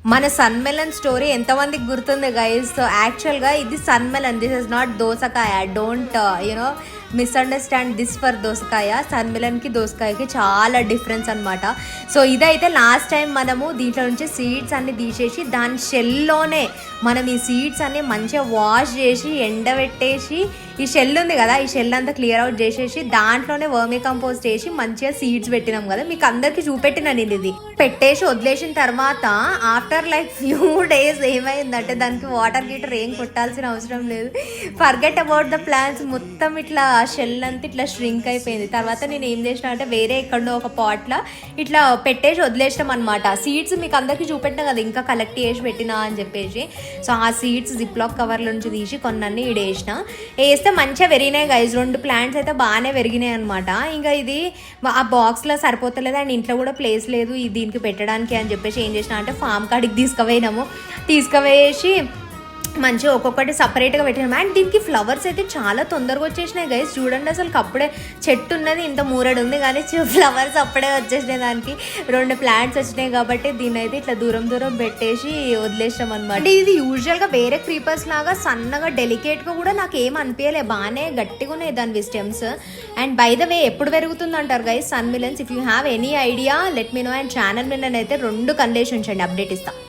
మన sun melon story ఎంతమందికి గుర్తుంది గైస్? సో యాక్చువల్గా ఇది sun melon, this is not దోసకాయ. Don't you know misunderstand this for దోసకాయ. సన్ మెలన్కి దోసకాయకి చాలా డిఫరెన్స్ అనమాట. సో ఇదైతే లాస్ట్ టైం మనము దీంట్లో నుంచి సీడ్స్ అన్ని తీసేసి దాని షెల్లోనే మనం ఈ సీడ్స్ అన్ని మంచిగా వాష్ చేసి ఎండబెట్టేసి, ఈ షెల్ ఉంది కదా, ఈ షెల్ అంతా క్లియర్ అవుట్ చేసేసి దాంట్లోనే వర్మీ కంపోస్ట్ వేసి మంచిగా సీడ్స్ పెట్టినాం కదా. మీకు అందరికి చూపెట్టినా నేను ఇది పెట్టేసి వదిలేసిన తర్వాత ఆఫ్టర్ లైక్ ఫ్యూ డేస్ ఏమైందంటే దానికి వాటర్ గీటర్ ఏం కొట్టాల్సిన అవసరం లేదు. ఫర్గెట్ అబౌట్ ద ప్లాంట్స్, మొత్తం ఇట్లా షెల్ అంతా ఇట్లా ష్రింక్ అయిపోయింది. తర్వాత నేను ఏం చేసిన అంటే వేరే ఎక్కడో ఒక పాట్లో ఇట్లా పెట్టేసి వదిలేసినాం అనమాట. సీడ్స్ మీకు అందరికీ చూపెట్టినా కదా ఇంకా కలెక్ట్ చేసి పెట్టినా అని చెప్పేసి. సో ఆ సీడ్స్ జిప్లాక్ కవర్ల నుంచి తీసి కొన్నీ వేసిన. వేస్తే మంచిగా పెరిగినాయి గైజ్. 2 ప్లాంట్స్ అయితే బాగానే పెరిగినాయి అనమాట. ఇంకా ఇది ఆ బాక్స్లో సరిపోతలేదు అండ్ ఇంట్లో కూడా ప్లేస్ లేదు దీనికి పెట్టడానికి అని చెప్పేసి ఏం చేసిన అంటే ఫామ్ కాడికి తీసుకువేసి మంచిగా ఒక్కొక్కటి సపరేట్గా పెట్టినాం. అండ్ దీనికి ఫ్లవర్స్ అయితే చాలా తొందరగా వచ్చేసినాయి గైస్. చూడండి అసలు అప్పుడే చెట్టు ఉన్నది ఇంత మూరడు ఉంది కానీ ఫ్లవర్స్ అప్పుడే వచ్చేసినాయి. దానికి 2 ప్లాంట్స్ వచ్చినాయి కాబట్టి దీన్ని అయితే ఇట్లా దూరం పెట్టేసి వదిలేసాం అనమాట. అంటే ఇది యూజువల్గా వేరే క్రీపర్స్ లాగా సన్నగా డెలికేట్గా కూడా నాకు ఏం అనిపించలే, బాగానే గట్టిగా ఉన్నాయి దాని stems. And by the way ఎప్పుడు పెరుగుతుంది అంటారు గైస్ సన్ మిలన్స్? If you have any idea let me know. And channel మీద అయితే 2 కండేసి ఉంచండి, అప్డేట్ ఇస్తాను.